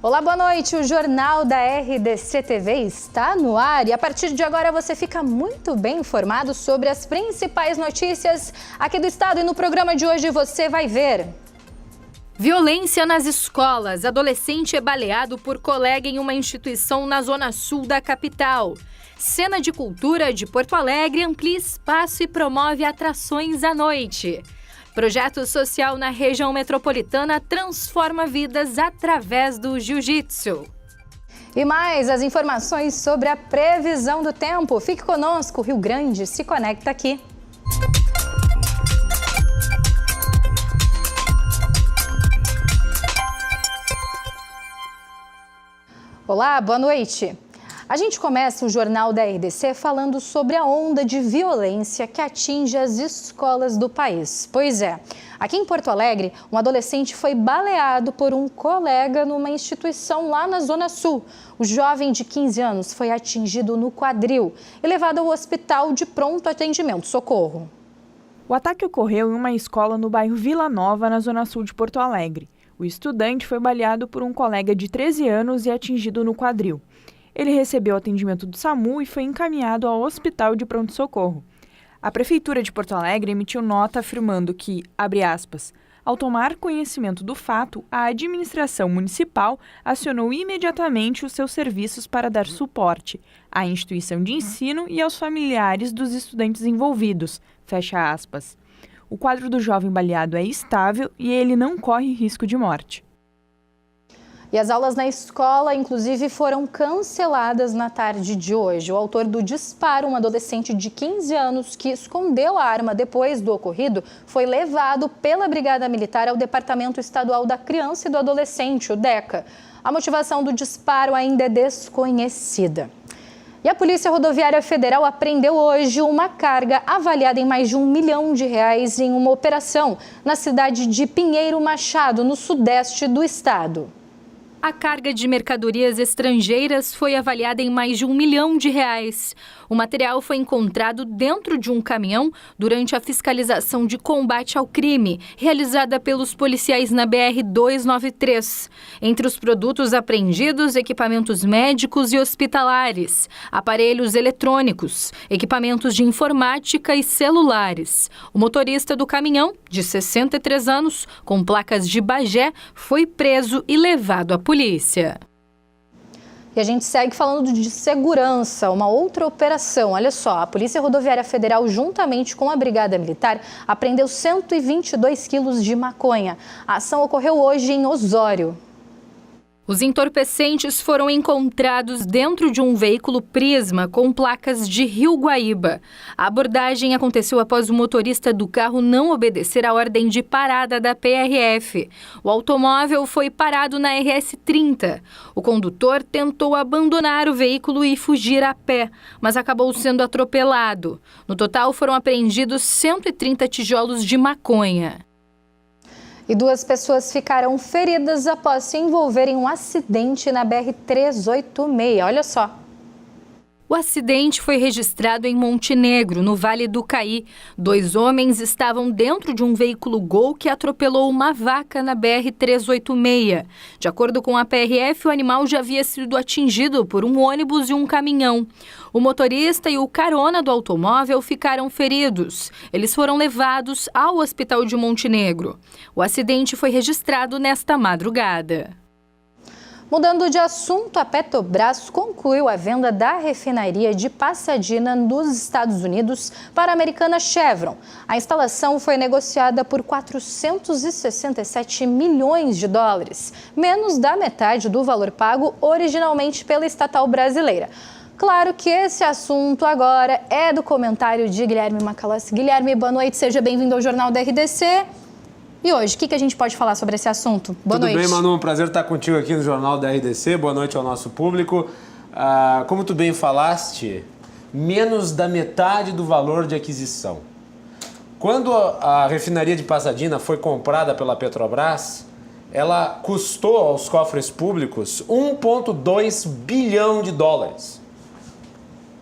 Olá, boa noite. O Jornal da RDC TV está no ar e a partir de agora você fica muito bem informado sobre as principais notícias aqui do estado e no programa de hoje você vai ver. Violência nas escolas. Adolescente é baleado por colega em uma instituição na zona sul da capital. Cena de Cultura de Porto Alegre amplia espaço e promove atrações à noite. Projeto social na região metropolitana transforma vidas através do jiu-jitsu. E mais as informações sobre a previsão do tempo. Fique conosco, Rio Grande se conecta aqui. Olá, boa noite. A gente começa o Jornal da RDC falando sobre a onda de violência que atinge as escolas do país. Pois é, aqui em Porto Alegre, um adolescente foi baleado por um colega numa instituição lá na Zona Sul. O jovem de 15 anos foi atingido no quadril e levado ao hospital de pronto atendimento, socorro. O ataque ocorreu em uma escola no bairro Vila Nova, na Zona Sul de Porto Alegre. O estudante foi baleado por um colega de 13 anos e atingido no quadril. Ele recebeu atendimento do SAMU e foi encaminhado ao hospital de pronto-socorro. A Prefeitura de Porto Alegre emitiu nota afirmando que, abre aspas, ao tomar conhecimento do fato, a administração municipal acionou imediatamente os seus serviços para dar suporte à instituição de ensino e aos familiares dos estudantes envolvidos, fecha aspas. O quadro do jovem baleado é estável e ele não corre risco de morte. E as aulas na escola, inclusive, foram canceladas na tarde de hoje. O autor do disparo, um adolescente de 15 anos que escondeu a arma depois do ocorrido, foi levado pela Brigada Militar ao Departamento Estadual da Criança e do Adolescente, o DECA. A motivação do disparo ainda é desconhecida. E a Polícia Rodoviária Federal apreendeu hoje uma carga avaliada em mais de R$1 milhão em uma operação na cidade de Pinheiro Machado, no sudeste do estado. A carga de mercadorias estrangeiras foi avaliada em mais de R$1 milhão. O material foi encontrado dentro de um caminhão durante a fiscalização de combate ao crime, realizada pelos policiais na BR-293. Entre os produtos apreendidos, equipamentos médicos e hospitalares, aparelhos eletrônicos, equipamentos de informática e celulares. O motorista do caminhão, de 63 anos, com placas de Bagé, foi preso e levado à polícia. E a gente segue falando de segurança, uma outra operação. Olha só, a Polícia Rodoviária Federal, juntamente com a Brigada Militar, apreendeu 122 quilos de maconha. A ação ocorreu hoje em Osório. Os entorpecentes foram encontrados dentro de um veículo Prisma com placas de Rio Guaíba. A abordagem aconteceu após o motorista do carro não obedecer à ordem de parada da PRF. O automóvel foi parado na RS 30. O condutor tentou abandonar o veículo e fugir a pé, mas acabou sendo atropelado. No total, foram apreendidos 130 tijolos de maconha. E 2 pessoas ficaram feridas após se envolverem em um acidente na BR-386. Olha só. O acidente foi registrado em Montenegro, no Vale do Caí. 2 homens estavam dentro de um veículo Gol que atropelou uma vaca na BR-386. De acordo com a PRF, o animal já havia sido atingido por um ônibus e um caminhão. O motorista e o carona do automóvel ficaram feridos. Eles foram levados ao hospital de Montenegro. O acidente foi registrado nesta madrugada. Mudando de assunto, a Petrobras concluiu a venda da refinaria de Pasadena nos Estados Unidos para a americana Chevron. A instalação foi negociada por 467 milhões de dólares, menos da metade do valor pago originalmente pela estatal brasileira. Claro que esse assunto agora é do comentário de Guilherme Macalossi. Guilherme, boa noite, seja bem-vindo ao Jornal da RDC. E hoje, o que a gente pode falar sobre esse assunto? Boa noite. Tudo bem, Manu? Um prazer estar contigo aqui no Jornal da RDC. Boa noite ao nosso público. Como tu bem falaste, menos da metade do valor de aquisição. Quando a refinaria de Pasadena foi comprada pela Petrobras, ela custou aos cofres públicos 1,2 bilhão de dólares.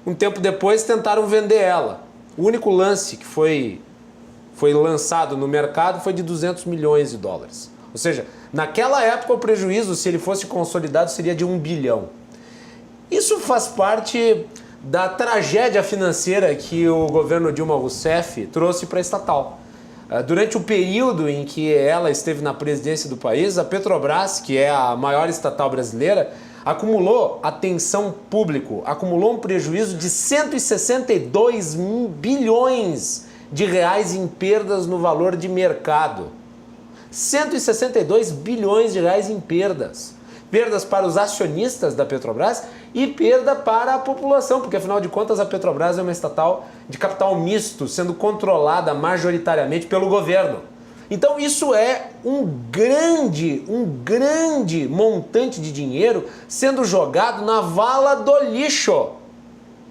Um tempo depois tentaram vender ela. O único lance que foi foi lançado no mercado foi de 200 milhões de dólares. Ou seja, naquela época o prejuízo, se ele fosse consolidado, seria de 1 bilhão. Isso faz parte da tragédia financeira que o governo Dilma Rousseff trouxe para a estatal. Durante o período em que ela esteve na presidência do país, a Petrobras, que é a maior estatal brasileira, acumulou atenção público, acumulou um prejuízo de 162 bilhões de reais em perdas no valor de mercado. 162 bilhões de reais em perdas. Perdas para os acionistas da Petrobras e perda para a população, porque afinal de contas a Petrobras é uma estatal de capital misto, sendo controlada majoritariamente pelo governo. Então isso é um grande montante de dinheiro sendo jogado na vala do lixo.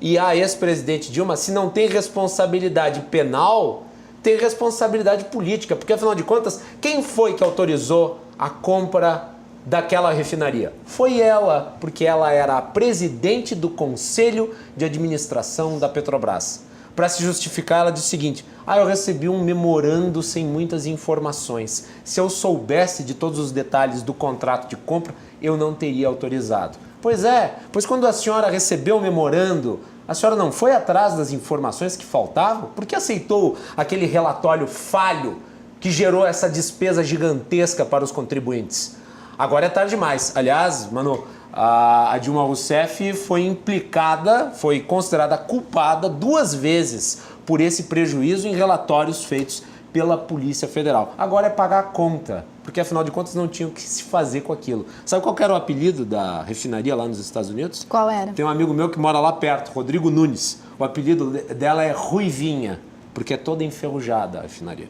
E a ex-presidente Dilma, se não tem responsabilidade penal, tem responsabilidade política, porque afinal de contas, quem foi que autorizou a compra daquela refinaria? Foi ela, porque ela era a presidente do Conselho de Administração da Petrobras. Para se justificar, ela disse o seguinte: eu recebi um memorando sem muitas informações. Se eu soubesse de todos os detalhes do contrato de compra, eu não teria autorizado. Pois quando a senhora recebeu o memorando, a senhora não foi atrás das informações que faltavam? Por que aceitou aquele relatório falho que gerou essa despesa gigantesca para os contribuintes? Agora é tarde demais. Aliás, Manu, a Dilma Rousseff foi implicada, foi considerada culpada 2 vezes por esse prejuízo em relatórios feitos pela Polícia Federal. Agora é pagar a conta, porque afinal de contas não tinha o que se fazer com aquilo. Sabe qual era o apelido da refinaria lá nos Estados Unidos? Qual era? Tem um amigo meu que mora lá perto, Rodrigo Nunes. O apelido dela é Ruivinha, porque é toda enferrujada a refinaria.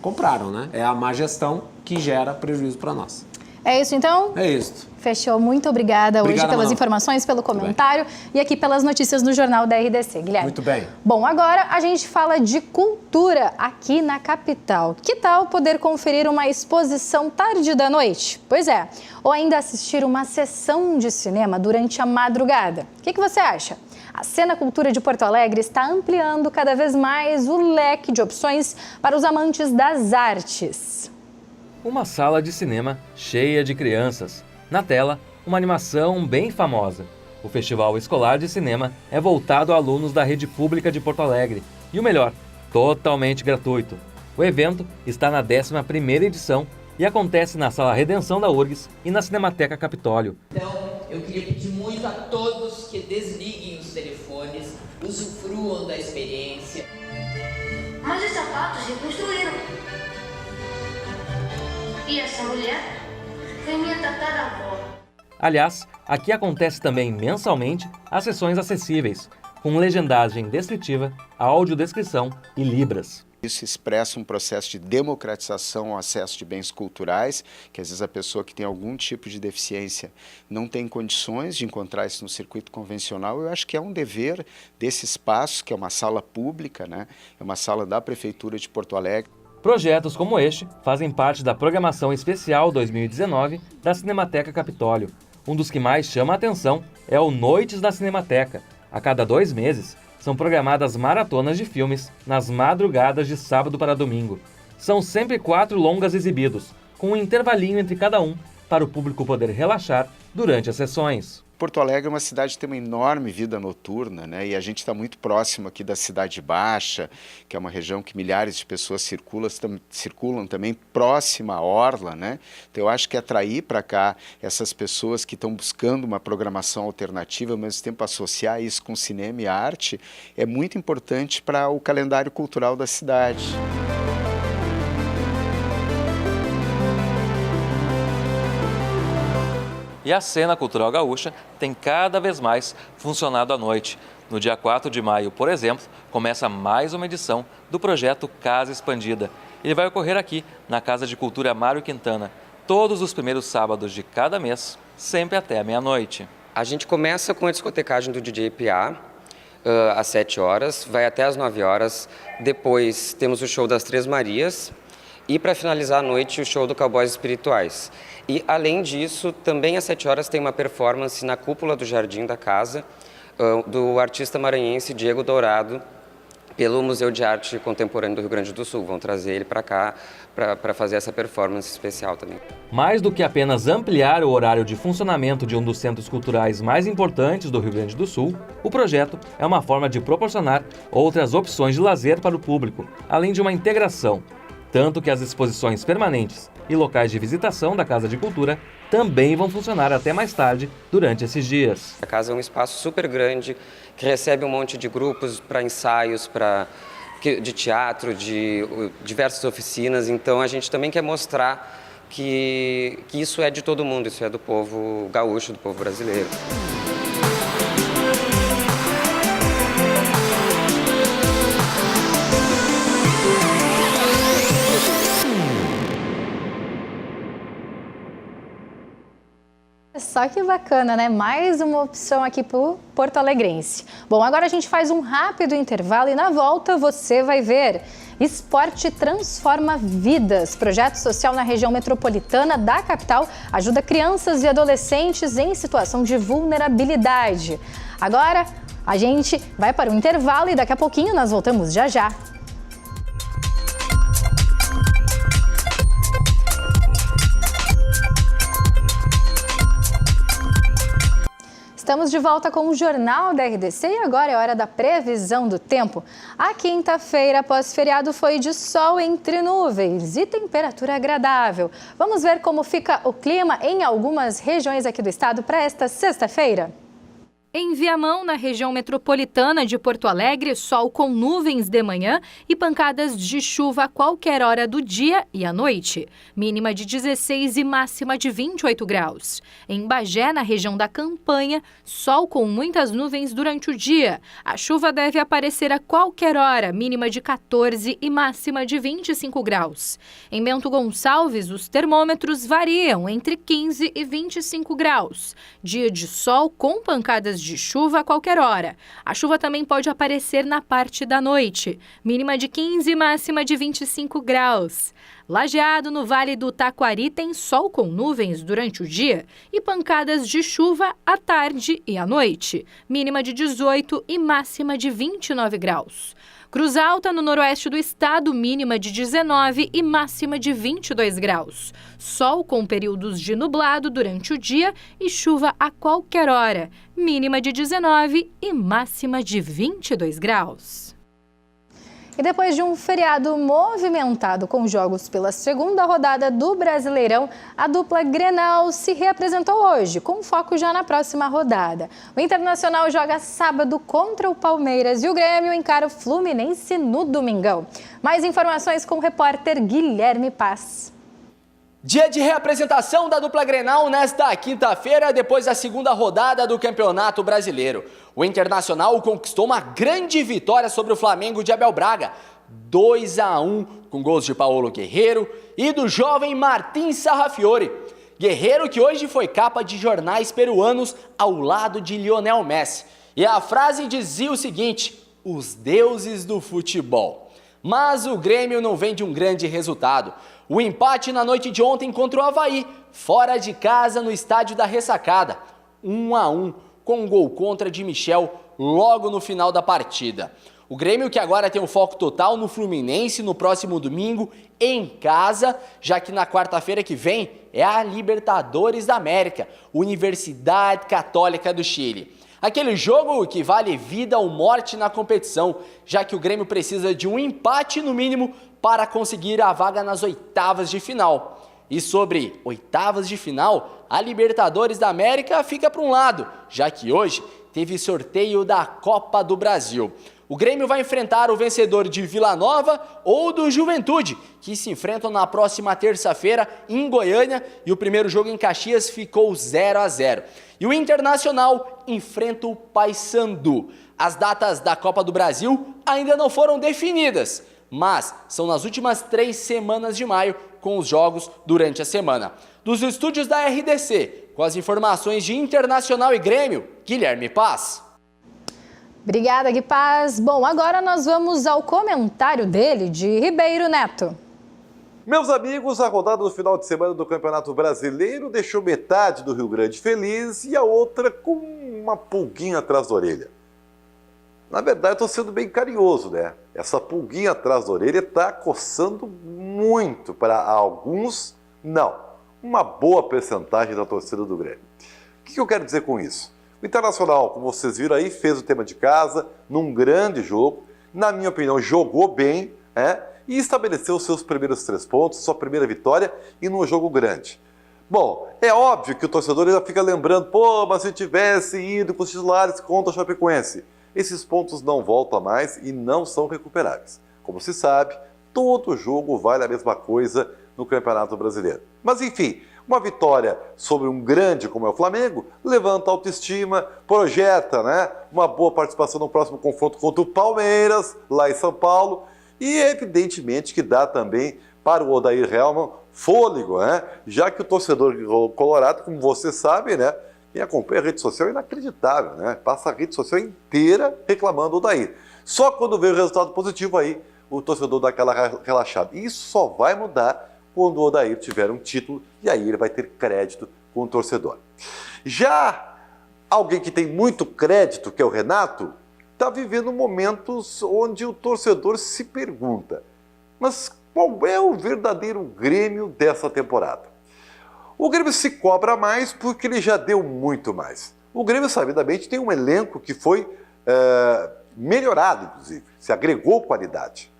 Compraram, né? É a má gestão que gera prejuízo para nós. É isso então? É isso. Fechou. Muito obrigada hoje pelas Manu. informações, pelo comentário e aqui pelas notícias no Jornal da RDC. Guilherme. Muito bem. Bom, agora a gente fala de cultura aqui na capital. Que tal poder conferir uma exposição tarde da noite? Pois é. Ou ainda assistir uma sessão de cinema durante a madrugada. O que você acha? A Cena Cultura de Porto Alegre está ampliando cada vez mais o leque de opções para os amantes das artes. Uma sala de cinema cheia de crianças. Na tela, uma animação bem famosa. O Festival Escolar de Cinema é voltado a alunos da rede pública de Porto Alegre. E o melhor, totalmente gratuito. O evento está na 11ª edição e acontece na Sala Redenção da URGS e na Cinemateca Capitólio. Então, eu queria pedir muito a todos que desliguem os telefones, usufruam da experiência. Mas os sapatos reconstruíram. E essa mulher foi minha tataravó. Aliás, aqui acontece também mensalmente as sessões acessíveis, com legendagem descritiva, audiodescrição e libras. Isso expressa um processo de democratização ao acesso de bens culturais, que às vezes a pessoa que tem algum tipo de deficiência não tem condições de encontrar isso no circuito convencional. Eu acho que é um dever desse espaço, que é uma sala pública, né? É uma sala da Prefeitura de Porto Alegre. Projetos como este fazem parte da programação especial 2019 da Cinemateca Capitólio. Um dos que mais chama a atenção é o Noites da Cinemateca. A cada 2 meses, são programadas maratonas de filmes nas madrugadas de sábado para domingo. São sempre 4 longas exibidos, com um intervalinho entre cada um, para o público poder relaxar durante as sessões. Porto Alegre é uma cidade que tem uma enorme vida noturna, né? E a gente está muito próximo aqui da Cidade Baixa, que é uma região que milhares de pessoas circulam também próxima à orla, né? Então eu acho que atrair para cá essas pessoas que estão buscando uma programação alternativa, ao mesmo tempo associar isso com cinema e arte, é muito importante para o calendário cultural da cidade. E a Cena Cultural Gaúcha tem cada vez mais funcionado à noite. No dia 4 de maio, por exemplo, começa mais uma edição do projeto Casa Expandida. Ele vai ocorrer aqui, na Casa de Cultura Mário Quintana, todos os primeiros sábados de cada mês, sempre até a meia-noite. A gente começa com a discotecagem do DJ PA, às 7 horas, vai até às 9 horas. Depois temos o show das Três Marias e, para finalizar a noite, o show do Cowboys Espirituais. E, além disso, também às 7 horas tem uma performance na cúpula do Jardim da Casa, do artista maranhense Diego Dourado, pelo Museu de Arte Contemporânea do Rio Grande do Sul. Vão trazer ele para cá para fazer essa performance especial também. Mais do que apenas ampliar o horário de funcionamento de um dos centros culturais mais importantes do Rio Grande do Sul, o projeto é uma forma de proporcionar outras opções de lazer para o público, além de uma integração, tanto que as exposições permanentes e locais de visitação da Casa de Cultura também vão funcionar até mais tarde durante esses dias. A casa é um espaço super grande, que recebe um monte de grupos para ensaios, de teatro, de diversas oficinas, então a gente também quer mostrar que isso é de todo mundo, isso é do povo gaúcho, do povo brasileiro. Só que bacana, né? Mais uma opção aqui para o Porto Alegrense. Bom, agora a gente faz um rápido intervalo e na volta você vai ver Esporte Transforma Vidas. Projeto social na região metropolitana da capital ajuda crianças e adolescentes em situação de vulnerabilidade. Agora a gente vai para o intervalo e daqui a pouquinho nós voltamos já já. Estamos de volta com o Jornal da RDC e agora é hora da previsão do tempo. A quinta-feira pós-feriado foi de sol entre nuvens e temperatura agradável. Vamos ver como fica o clima em algumas regiões aqui do estado para esta sexta-feira? Em Viamão, na região metropolitana de Porto Alegre, sol com nuvens de manhã e pancadas de chuva a qualquer hora do dia e à noite. Mínima de 16 e máxima de 28 graus. Em Bagé, na região da Campanha, sol com muitas nuvens durante o dia. A chuva deve aparecer a qualquer hora, mínima de 14 e máxima de 25 graus. Em Bento Gonçalves, os termômetros variam entre 15 e 25 graus. Dia de sol com pancadas de chuva a qualquer hora. A chuva também pode aparecer na parte da noite. Mínima de 15 e máxima de 25 graus. Lajeado, no Vale do Taquari, tem sol com nuvens durante o dia e pancadas de chuva à tarde e à noite. Mínima de 18 e máxima de 29 graus. Cruz Alta, no noroeste do estado, mínima de 19 e máxima de 22 graus. Sol com períodos de nublado durante o dia e chuva a qualquer hora. Mínima de 19 e máxima de 22 graus. E depois de um feriado movimentado com jogos pela segunda rodada do Brasileirão, a dupla Grenal se reapresentou hoje, com foco já na próxima rodada. O Internacional joga sábado contra o Palmeiras e o Grêmio encara o Fluminense no domingão. Mais informações com o repórter Guilherme Paz. Dia de reapresentação da dupla Grenal nesta quinta-feira, depois da segunda rodada do Campeonato Brasileiro. O Internacional conquistou uma grande vitória sobre o Flamengo de Abel Braga, 2-1, com gols de Paulo Guerreiro e do jovem Martín Sarrafiori. Guerreiro que hoje foi capa de jornais peruanos ao lado de Lionel Messi. E a frase dizia o seguinte: os deuses do futebol. Mas o Grêmio não vem de um grande resultado. O empate na noite de ontem contra o Avaí, fora de casa no estádio da Ressacada, 1-1, com um gol contra de Michel logo no final da partida. O Grêmio que agora tem um foco total no Fluminense no próximo domingo, em casa, já que na quarta-feira que vem é a Libertadores da América, Universidade Católica do Chile. Aquele jogo que vale vida ou morte na competição, já que o Grêmio precisa de um empate no mínimo para conseguir a vaga nas oitavas de final. E sobre oitavas de final, a Libertadores da América fica para um lado, já que hoje teve sorteio da Copa do Brasil. O Grêmio vai enfrentar o vencedor de Vila Nova ou do Juventude, que se enfrentam na próxima terça-feira em Goiânia, e o primeiro jogo em Caxias ficou 0-0. E o Internacional enfrenta o Paysandu. As datas da Copa do Brasil ainda não foram definidas, mas são nas últimas 3 semanas de maio, com os jogos durante a semana. Dos estúdios da RDC, com as informações de Internacional e Grêmio, Guilherme Paz. Obrigada, Gui Paz. Bom, agora nós vamos ao comentário dele, de Ribeiro Neto. Meus amigos, a rodada do final de semana do Campeonato Brasileiro deixou metade do Rio Grande feliz e a outra com uma pulguinha atrás da orelha. Na verdade, eu estou sendo bem carinhoso, né? Essa pulguinha atrás da orelha está coçando muito para alguns, não. Uma boa percentagem da torcida do Grêmio. O que eu quero dizer com isso? O Internacional, como vocês viram aí, fez o tema de casa num grande jogo. Na minha opinião, jogou bem, e estabeleceu os seus primeiros 3 pontos, sua primeira vitória e num jogo grande. Bom, é óbvio que o torcedor ainda fica lembrando, mas se tivesse ido com os titulares contra o Chapecoense, esses pontos não voltam mais e não são recuperáveis. Como se sabe, todo jogo vale a mesma coisa no Campeonato Brasileiro. Mas enfim, uma vitória sobre um grande como é o Flamengo levanta a autoestima, projeta, uma boa participação no próximo confronto contra o Palmeiras, lá em São Paulo, e evidentemente que dá também para o Odair Hellmann fôlego, já que o torcedor colorado, como você sabe, quem acompanha a rede social é inacreditável, passa a rede social inteira reclamando do Odair. Só quando vê o resultado positivo aí, o torcedor dá aquela relaxada. E isso só vai mudar quando o Odair tiver um título e aí ele vai ter crédito com o torcedor. Já alguém que tem muito crédito, que é o Renato, está vivendo momentos onde o torcedor se pergunta, mas qual é o verdadeiro Grêmio dessa temporada? O Grêmio se cobra mais porque ele já deu muito mais. O Grêmio, sabidamente, tem um elenco que foi melhorado, inclusive, se agregou qualidade.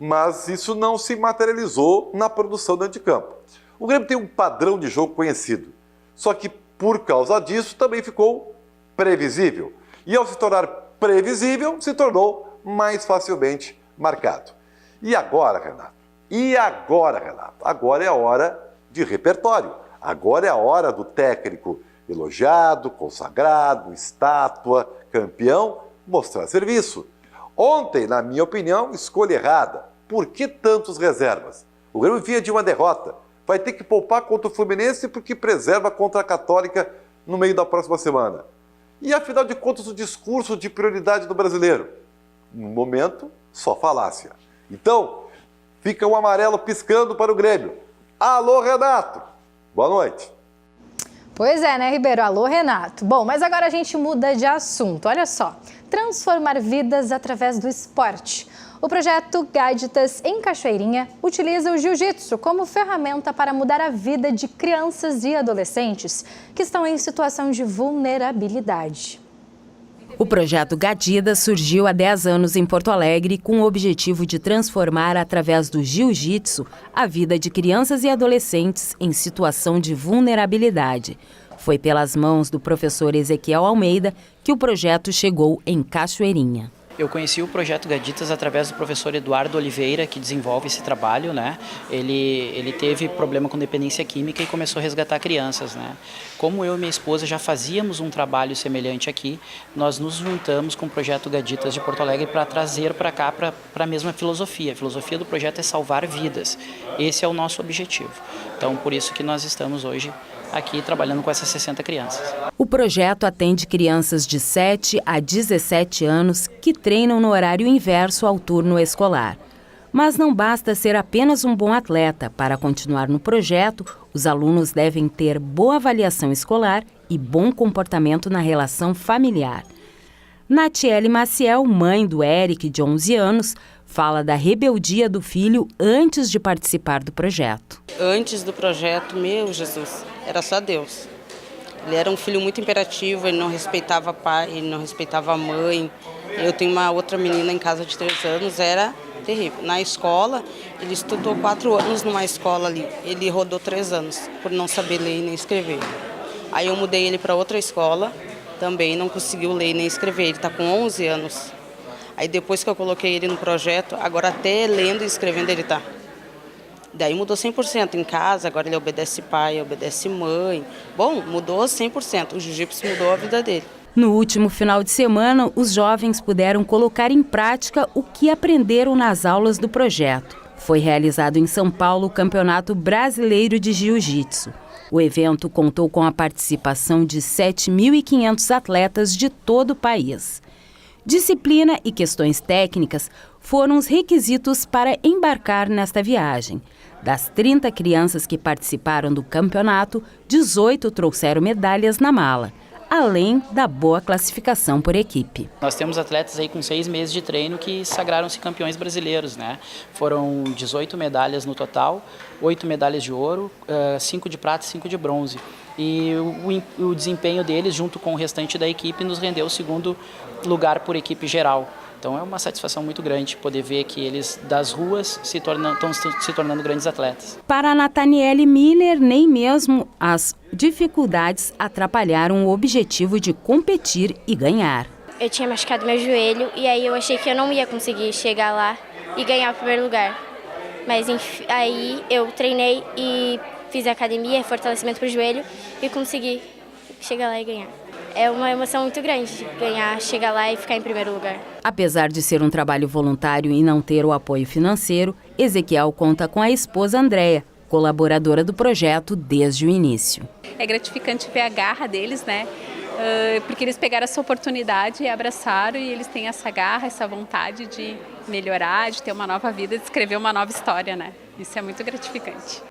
Mas isso não se materializou na produção dentro de campo. O Grêmio tem um padrão de jogo conhecido, só que por causa disso também ficou previsível. E ao se tornar previsível, se tornou mais facilmente marcado. E agora, Renato? Agora é a hora de repertório. Agora é a hora do técnico elogiado, consagrado, estátua, campeão, mostrar serviço. Ontem, na minha opinião, escolha errada. Por que tantos reservas? O Grêmio vinha de uma derrota. Vai ter que poupar contra o Fluminense porque preserva contra a Católica no meio da próxima semana. E afinal de contas, o discurso de prioridade do brasileiro? No momento, só falácia. Então, fica um amarelo piscando para o Grêmio. Alô, Renato! Boa noite. Pois é, Ribeiro? Alô, Renato. Bom, mas agora a gente muda de assunto. Olha só, transformar vidas através do esporte. O projeto Gaditas em Cachoeirinha utiliza o jiu-jitsu como ferramenta para mudar a vida de crianças e adolescentes que estão em situação de vulnerabilidade. O projeto Gaditas surgiu há 10 anos em Porto Alegre com o objetivo de transformar, através do jiu-jitsu, a vida de crianças e adolescentes em situação de vulnerabilidade. Foi pelas mãos do professor Ezequiel Almeida que o projeto chegou em Cachoeirinha. Eu conheci o projeto Gaditas através do professor Eduardo Oliveira, que desenvolve esse trabalho, Ele teve problema com dependência química e começou a resgatar crianças, Como eu e minha esposa já fazíamos um trabalho semelhante aqui, nós nos juntamos com o projeto Gaditas de Porto Alegre para trazer para cá para a mesma filosofia. A filosofia do projeto é salvar vidas. Esse é o nosso objetivo. Então, por isso que nós estamos hoje aqui trabalhando com essas 60 crianças. O projeto atende crianças de 7 a 17 anos que treinam no horário inverso ao turno escolar. Mas não basta ser apenas um bom atleta. Para continuar no projeto, os alunos devem ter boa avaliação escolar e bom comportamento na relação familiar. Natiele Maciel, mãe do Eric, de 11 anos, fala da rebeldia do filho antes de participar do projeto. Antes do projeto, meu Jesus, era só Deus. Ele era um filho muito imperativo, ele não respeitava pai, ele não respeitava a mãe. Eu tenho uma outra menina em casa de 3 anos, era terrível. Na escola, ele estudou 4 anos numa escola ali, ele rodou 3 anos por não saber ler e nem escrever. Aí eu mudei ele para outra escola, também não conseguiu ler nem escrever, ele está com 11 anos. Aí depois que eu coloquei ele no projeto, agora até lendo e escrevendo ele está. Daí mudou 100% em casa, agora ele obedece pai, obedece mãe. Bom, mudou 100%, o jiu-jitsu mudou a vida dele. No último final de semana, os jovens puderam colocar em prática o que aprenderam nas aulas do projeto. Foi realizado em São Paulo o Campeonato Brasileiro de Jiu-Jitsu. O evento contou com a participação de 7.500 atletas de todo o país. Disciplina e questões técnicas foram os requisitos para embarcar nesta viagem. Das 30 crianças que participaram do campeonato, 18 trouxeram medalhas na mala. além da boa classificação por equipe. Nós temos atletas aí com 6 meses de treino que sagraram-se campeões brasileiros, né? Foram 18 medalhas no total, 8 medalhas de ouro, 5 de prata e 5 de bronze. E o desempenho deles, junto com o restante da equipe, nos rendeu o 2º lugar por equipe geral. Então é uma satisfação muito grande poder ver que eles das ruas estão se tornando grandes atletas. Para a Nathaniele Miller, nem mesmo as dificuldades atrapalharam o objetivo de competir e ganhar. Eu tinha machucado meu joelho e aí eu achei que eu não ia conseguir chegar lá e ganhar o primeiro lugar. Mas enfim, aí eu treinei e fiz academia, fortalecimento para o joelho e consegui chegar lá e ganhar. É uma emoção muito grande ganhar, chegar lá e ficar em primeiro lugar. Apesar de ser um trabalho voluntário e não ter o apoio financeiro, Ezequiel conta com a esposa Andréia, colaboradora do projeto desde o início. É gratificante ver a garra deles, né? Porque eles pegaram essa oportunidade e abraçaram, e eles têm essa garra, essa vontade de melhorar, de ter uma nova vida, de escrever uma nova história, né? Isso é muito gratificante.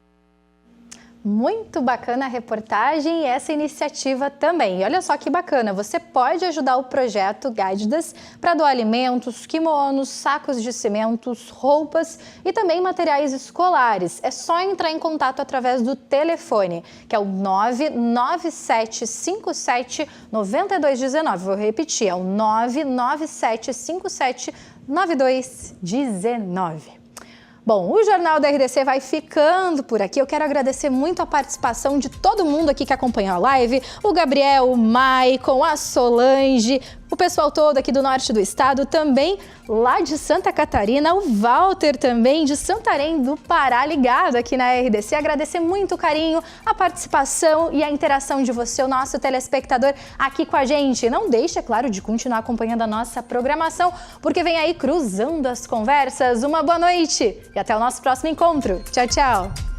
Muito bacana a reportagem e essa iniciativa também. E olha só que bacana, você pode ajudar o projeto Gádidas para doar alimentos, kimonos, sacos de cimentos, roupas e também materiais escolares. É só entrar em contato através do telefone, que é o 997579219. Vou repetir, é o 997579219. Bom, o Jornal da RDC vai ficando por aqui. Eu quero agradecer muito a participação de todo mundo aqui que acompanhou a live. O Gabriel, o Maicon, a Solange, o pessoal todo aqui do norte do estado, também lá de Santa Catarina, o Walter também de Santarém do Pará, ligado aqui na RDC. Agradecer muito o carinho, a participação e a interação de você, o nosso telespectador, aqui com a gente. Não deixe, é claro, de continuar acompanhando a nossa programação, porque vem aí Cruzando as Conversas. Uma boa noite e até o nosso próximo encontro. Tchau, tchau!